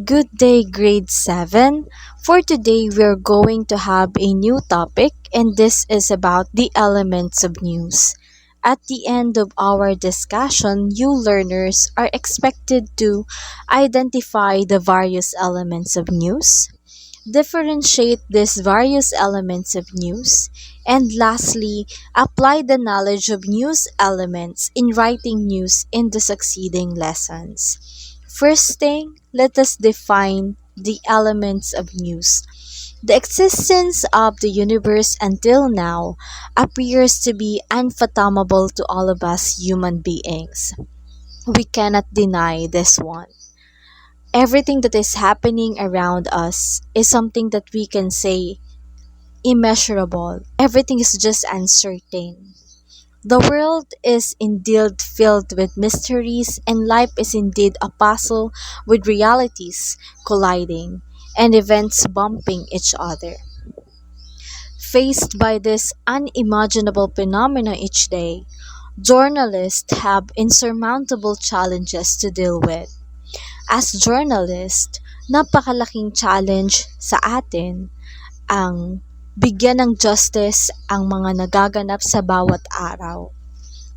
Good day, grade 7. For today, we're going to have a new topic, and this is about the elements of news. At the end of our discussion, you learners are expected to identify the various elements of news, differentiate these various elements of news, and lastly, apply the knowledge of news elements in writing news in the succeeding lessons. First thing, let us define the elements of news. The existence of the universe until now appears to be unfathomable to all of us human beings. We cannot deny this one. Everything that is happening around us is something that we can say immeasurable. Everything is just uncertain. The world is indeed filled with mysteries, and life is indeed a puzzle with realities colliding and events bumping each other. Faced by this unimaginable phenomena each day, journalists have insurmountable challenges to deal with. As journalists, napakalaking challenge sa atin ang bigyan ng justice ang mga nagaganap sa bawat araw.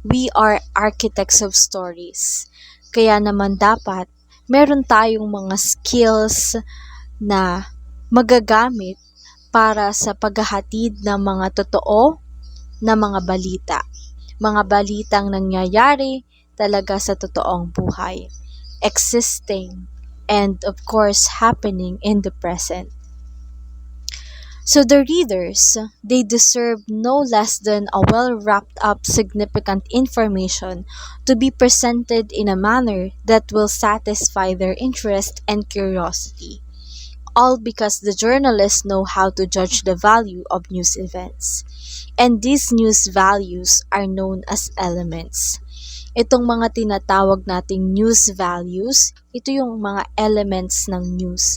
We are architects of stories. Kaya naman dapat meron tayong mga skills na magagamit para sa paghahatid ng mga totoo na mga balita. Mga balitang nangyayari talaga sa totoong buhay, existing, and of course happening in the present. So the readers, they deserve no less than a well-wrapped up significant information to be presented in a manner that will satisfy their interest and curiosity. All because the journalists know how to judge the value of news events. And these news values are known as elements. Itong mga tinatawag nating news values, ito yung mga elements ng news.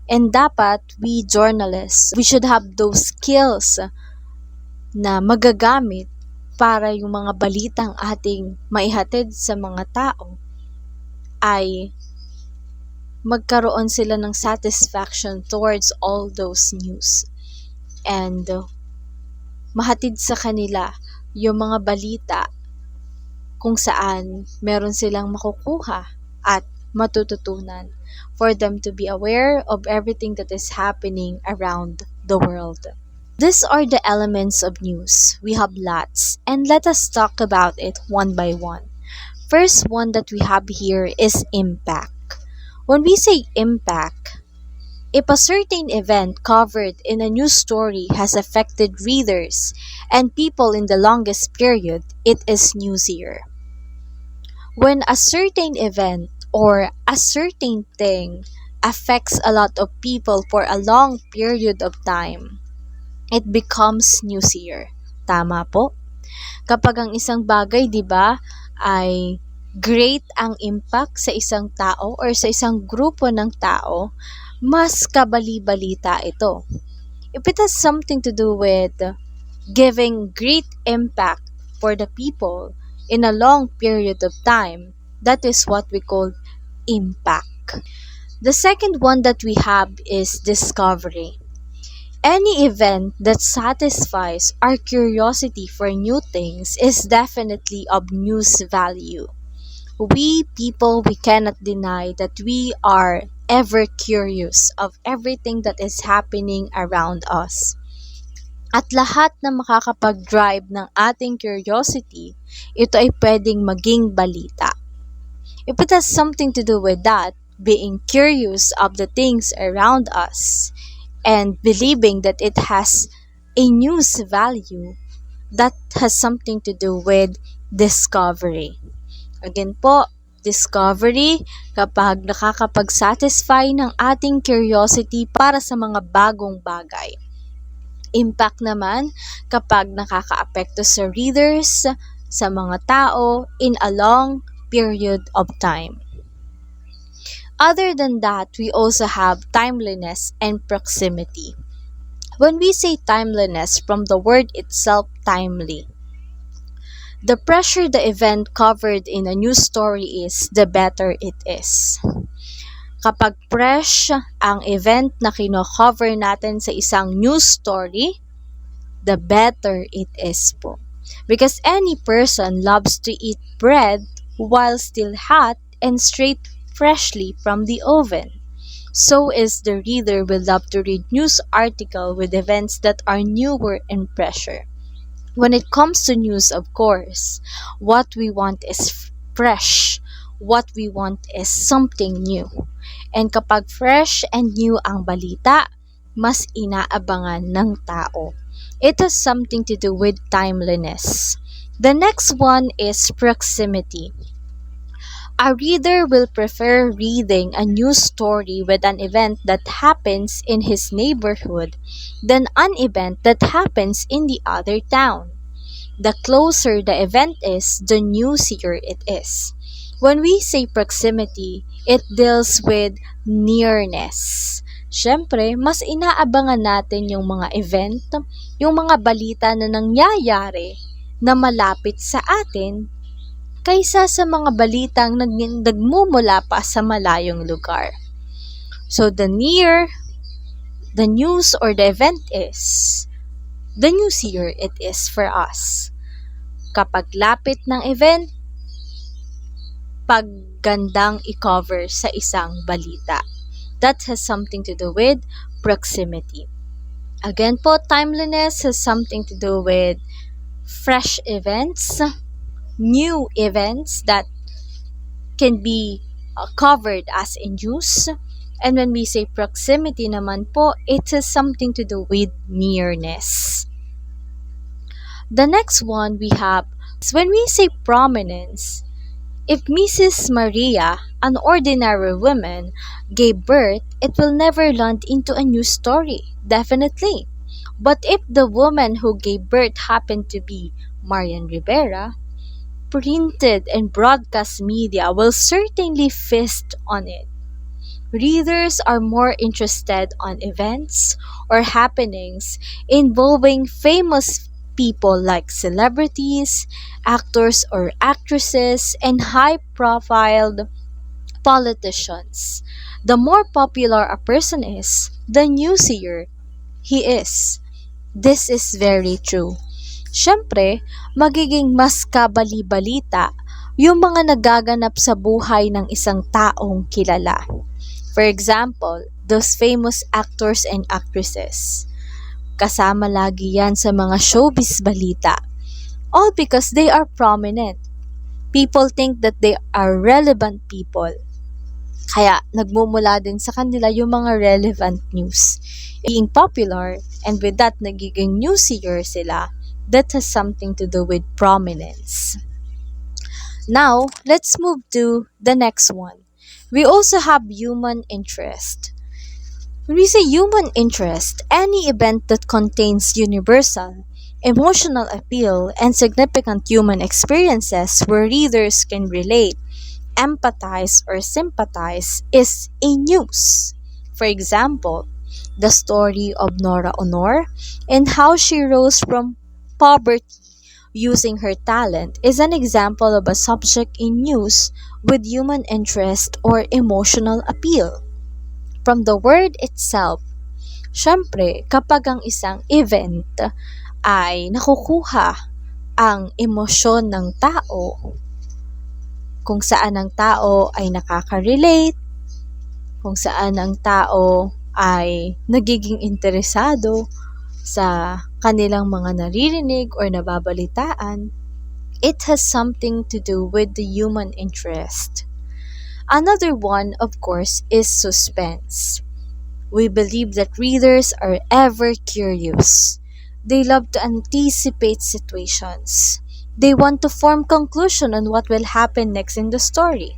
And dapat, we journalists, we should have those skills na magagamit para yung mga balitang ating maihatid sa mga tao ay magkaroon sila ng satisfaction towards all those news. And mahatid sa kanila yung mga balita kung saan meron silang makukuha at matututunan for them to be aware of everything that is happening around the world. These are the elements of news. We have lots, and let us talk about it one by one. First one that we have here is impact. When we say impact, if a certain event covered in a news story has affected readers and people in the longest period, it is newsier. When a certain event or a certain thing affects a lot of people for a long period of time, it becomes newsier. Tama po? Kapag ang isang bagay, di ba, ay great ang impact sa isang tao or sa isang grupo ng tao, mas kabali-balita ito. If it has something to do with giving great impact for the people in a long period of time, that is what we call impact. The second one that we have is discovery. Any event that satisfies our curiosity for new things is definitely of news value. We people, we cannot deny that we are ever curious of everything that is happening around us. At lahat na makakapag-drive ng ating curiosity, ito ay pwedeng maging balita. If it has something to do with that, being curious of the things around us and believing that it has a news value, that has something to do with discovery. Again po, discovery kapag nakakapag-satisfy ng ating curiosity para sa mga bagong bagay. Impact naman kapag nakakaapekto sa readers, sa mga tao in a long period of time. Other than that, we also have timeliness and proximity. When we say timeliness, from the word itself, timely, the pressure the event covered in a news story is, the better it is. Kapag fresh ang event na kino-cover natin sa isang news story, the better it is po. Because any person loves to eat bread while still hot and straight freshly from the oven. So is the reader will love to read news article with events that are newer and fresher. When it comes to news, of course, what we want is fresh. What we want is something new. And kapag fresh and new ang balita, mas inaabangan ng tao. It has something to do with timeliness. The next one is proximity. A reader will prefer reading a news story with an event that happens in his neighborhood than an event that happens in the other town. The closer the event is, the newsier it is. When we say proximity, it deals with nearness. Siyempre, mas inaabangan natin yung mga event, yung mga balita na nangyayari na malapit sa atin kaysa sa mga balitang nagmumula pa sa malayong lugar. So the near the news or the event is, the newsier it is for us. Kapag lapit ng event, paggandang i-cover sa isang balita. That has something to do with proximity. Again po, timeliness has something to do with fresh events, new events that can be covered as in news. And when we say proximity naman po, it has something to do with nearness. The next one we have is when we say prominence. If Mrs. Maria, an ordinary woman, gave birth, it will never land into a news story, definitely. But if the woman who gave birth happened to be Marian Rivera, printed and broadcast media will certainly feast on it. Readers are more interested on events or happenings involving famous people like celebrities, actors or actresses, and high-profile politicians. The more popular a person is, the newsier he is. This is very true. Siyempre, magiging mas kabali-balita yung mga nagaganap sa buhay ng isang taong kilala. For example, those famous actors and actresses. Kasama lagi yan sa mga showbiz balita. All because they are prominent. People think that they are relevant people. Kaya nagmumula din sa kanila yung mga relevant news. Being popular, and with that nagiging newsier sila, that has something to do with prominence. Now, let's move to the next one. We also have human interest. When we say human interest, any event that contains universal, emotional appeal, and significant human experiences where readers can relate, empathize, or sympathize is a news. For example, the story of Nora Honor and how she rose from poverty using her talent is an example of a subject in news with human interest or emotional appeal. From the word itself, syempre, kapag ang isang event ay nakukuha ang emosyon ng tao, kung saan ang tao ay nakaka-relate, kung saan ang tao ay nagiging interesado sa kanilang mga naririnig or nababalitaan, it has something to do with the human interest. Another one, of course, is suspense. We believe that readers are ever curious. They love to anticipate situations. They want to form conclusion on what will happen next in the story.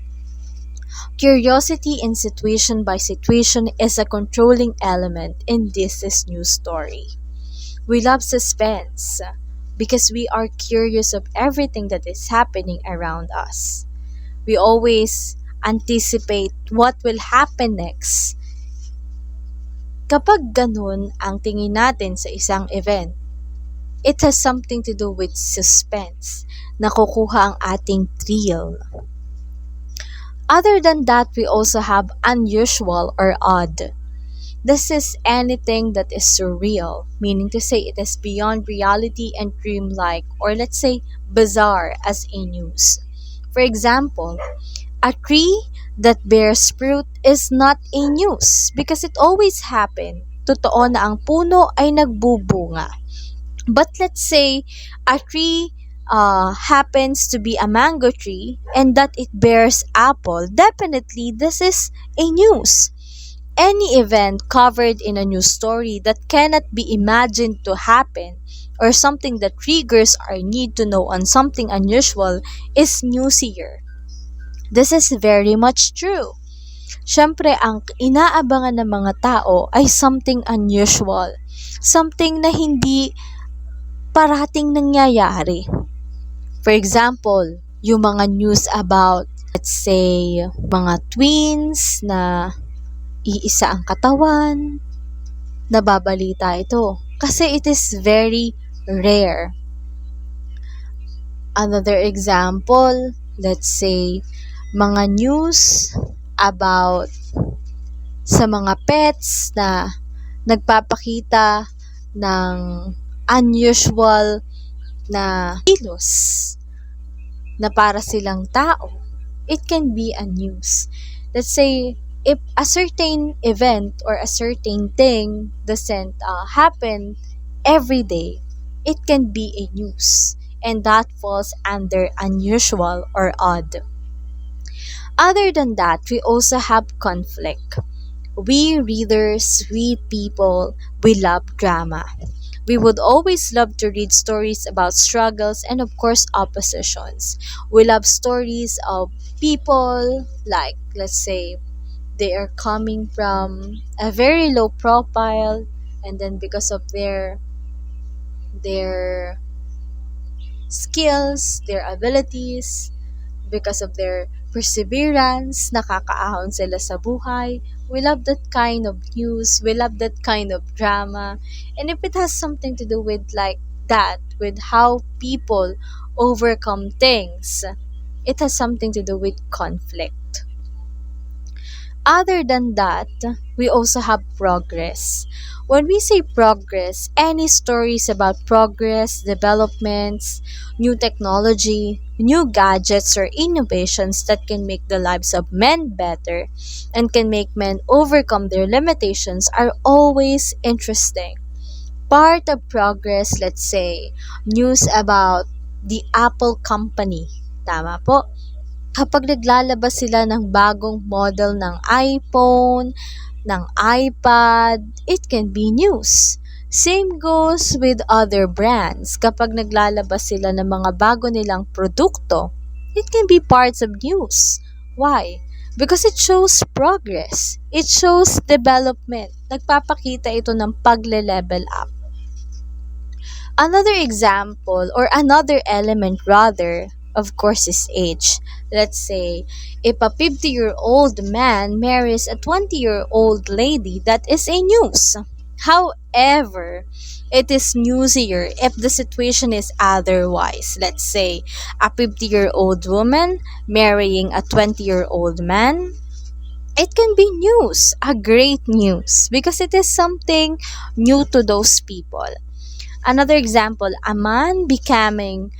Curiosity in situation by situation is a controlling element in this news story. We love suspense because we are curious of everything that is happening around us. We always anticipate what will happen next. Kapag ganun ang tingin natin sa isang event, it has something to do with suspense. Nakukuha ang ating thrill. Other than that, we also have unusual or odd. This is anything that is surreal, meaning to say it is beyond reality and dreamlike, or let's say bizarre as a news. For example, a tree that bears fruit is not a news because it always happened. Totoo na ang puno ay nagbubunga. But let's say a tree happens to be a mango tree and that it bears apple. Definitely, this is a news. Any event covered in a news story that cannot be imagined to happen or something that triggers our need to know on something unusual is newsier. This is very much true. Siyempre, ang inaabangan ng mga tao ay something unusual. Something na hindi parating nangyayari. For example, yung mga news about, let's say, mga twins na iisa ang katawan, nababalita ito. Kasi it is very rare. Another example, let's say, mga news about sa mga pets na nagpapakita ng unusual na kilos na para silang tao. It can be a news. Let's say, if a certain event or a certain thing doesn't happen every day, it can be a news. And that falls under unusual or odd. Other than that, we also have conflict. We readers, we people, we love drama. We would always love to read stories about struggles and, of course, oppositions. We love stories of people, like, let's say, they are coming from a very low profile, and then because of their skills, their abilities, because of their perseverance, nakakaahon sila sa buhay. We love that kind of news. We love that kind of drama. And if it has something to do with like that, with how people overcome things, it has something to do with conflict. Other than that, we also have progress. When we say progress, any stories about progress, developments, new technology, new gadgets, or innovations that can make the lives of men better and can make men overcome their limitations are always interesting. Part of progress, let's say, news about the Apple company. Tama po. Kapag naglalabas sila ng bagong model ng iPhone, ng iPad, it can be news. Same goes with other brands. Kapag naglalabas sila ng mga bago nilang produkto, it can be parts of news. Why? Because it shows progress. It shows development. Nagpapakita ito ng pagle-level up. Another example, or another element rather, of course, is age. Let's say, if a 50-year-old man marries a 20-year-old lady, that is a news. However, it is newsier if the situation is otherwise. Let's say, a 50-year-old woman marrying a 20-year-old man. It can be news, a great news, because it is something new to those people. Another example, a man becoming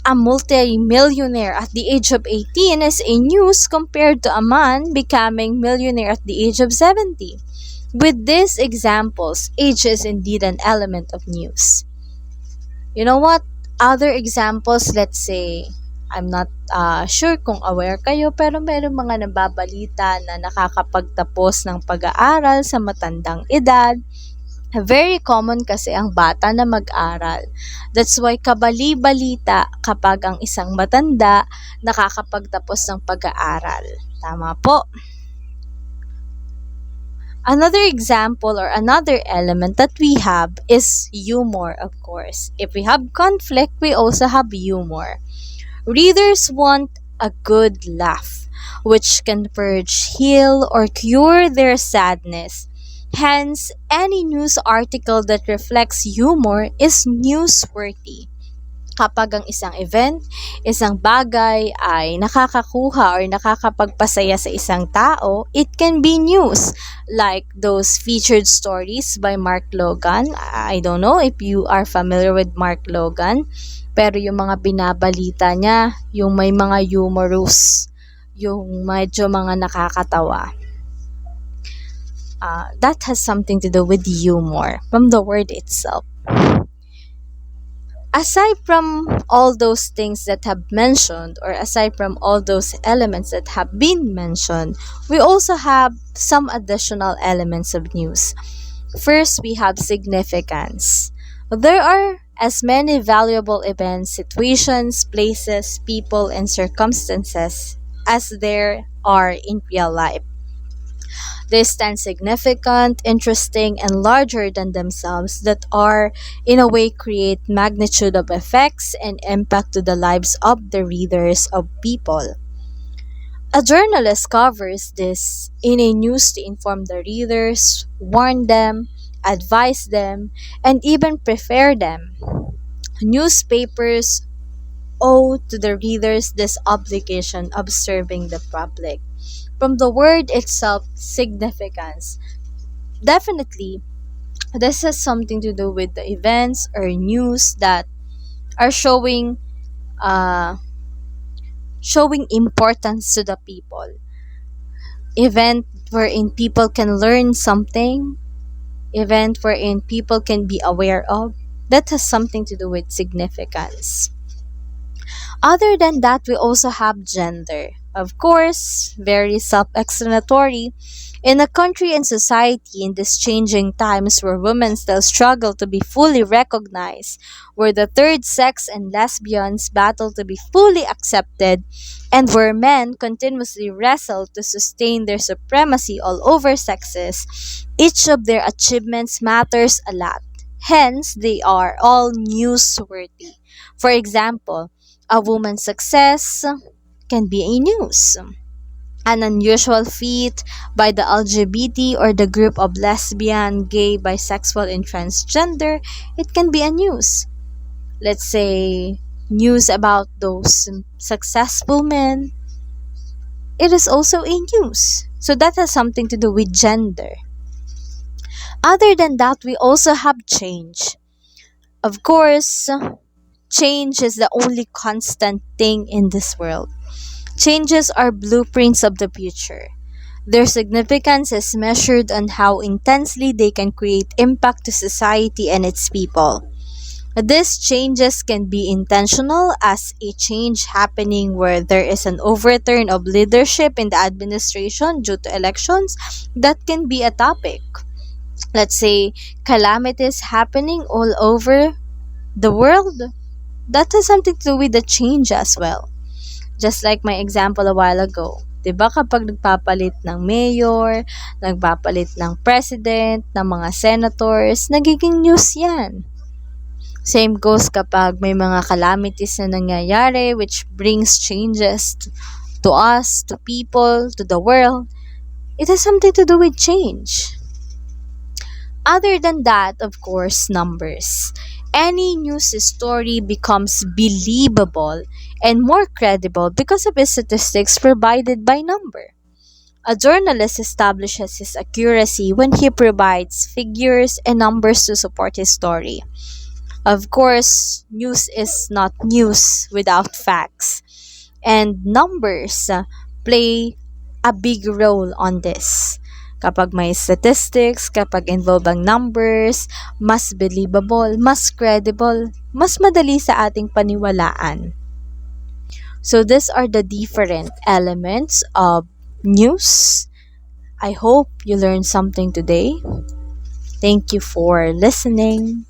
a multi-millionaire at the age of 18 is a news compared to a man becoming millionaire at the age of 70. With these examples, age is indeed an element of news. You know what? Other examples, let's say, I'm not sure kung aware kayo, pero meron mga nababalita na nakakapagtapos ng pag-aaral sa matandang edad. Very common kasi ang bata na mag-aral. That's why kabali-balita kapag ang isang matanda nakakapagtapos ng pag-aaral. Tama po. Another example or another element that we have is humor, of course. If we have conflict, we also have humor. Readers want a good laugh, which can purge, heal, or cure their sadness. Hence, any news article that reflects humor is newsworthy. Kapag ang isang event, isang bagay ay nakakakuha or nakakapagpasaya sa isang tao, it can be news. Like those featured stories by Mark Logan. I don't know if you are familiar with Mark Logan, pero yung mga binabalita niya, yung may mga humorous, yung medyo mga nakakatawa. That has something to do with humor from the word itself. Aside from all those things that have mentioned, or aside from all those elements that have been mentioned, we also have some additional elements of news. First, we have significance. There are as many valuable events, situations, places, people, and circumstances as there are in real life. They stand significant, interesting, and larger than themselves that are, in a way, create magnitude of effects and impact to the lives of the readers of people. A journalist covers this in a news to inform the readers, warn them, advise them, and even prepare them. Newspapers owe to the readers this obligation of serving the public. From the word itself, significance. Definitely, this has something to do with the events or news that are uh, showing importance to the people. Event wherein people can learn something, event wherein people can be aware of. That has something to do with significance. Other than that, we also have gender. Of course, very self explanatory. In a country and society in these changing times where women still struggle to be fully recognized, where the third sex and lesbians battle to be fully accepted, and where men continuously wrestle to sustain their supremacy all over sexes, each of their achievements matters a lot. Hence, they are all newsworthy. For example, a woman's success can be a news. An unusual feat by the LGBT or the group of lesbian, gay, bisexual, and transgender, it can be a news. Let's say news about those successful men, it is also a news. So that has something to do with gender. Other than that, we also have change. Of course, change is the only constant thing in this world. Changes are blueprints of the future. Their significance is measured on how intensely they can create impact to society and its people. These changes can be intentional, as a change happening where there is an overturn of leadership in the administration due to elections. That can be a topic. Let's say calamities happening all over the world. That has something to do with the change as well. Just like my example a while ago. 'Di ba kapag nagpapalit ng mayor, nagpapalit ng president, ng mga senators, nagiging news 'yan. Same goes kapag may mga calamities na nangyayari which brings changes to us, to people, to the world. It has something to do with change. Other than that, of course, numbers. Any news story becomes believable and more credible because of the statistics provided by number. A journalist establishes his accuracy when he provides figures and numbers to support his story. Of course, news is not news without facts, and numbers play a big role on this. Kapag may statistics, kapag involved ang numbers, mas believable, mas credible, mas madali sa ating paniwalaan. So these are the different elements of news. I hope you learned something today. Thank you for listening.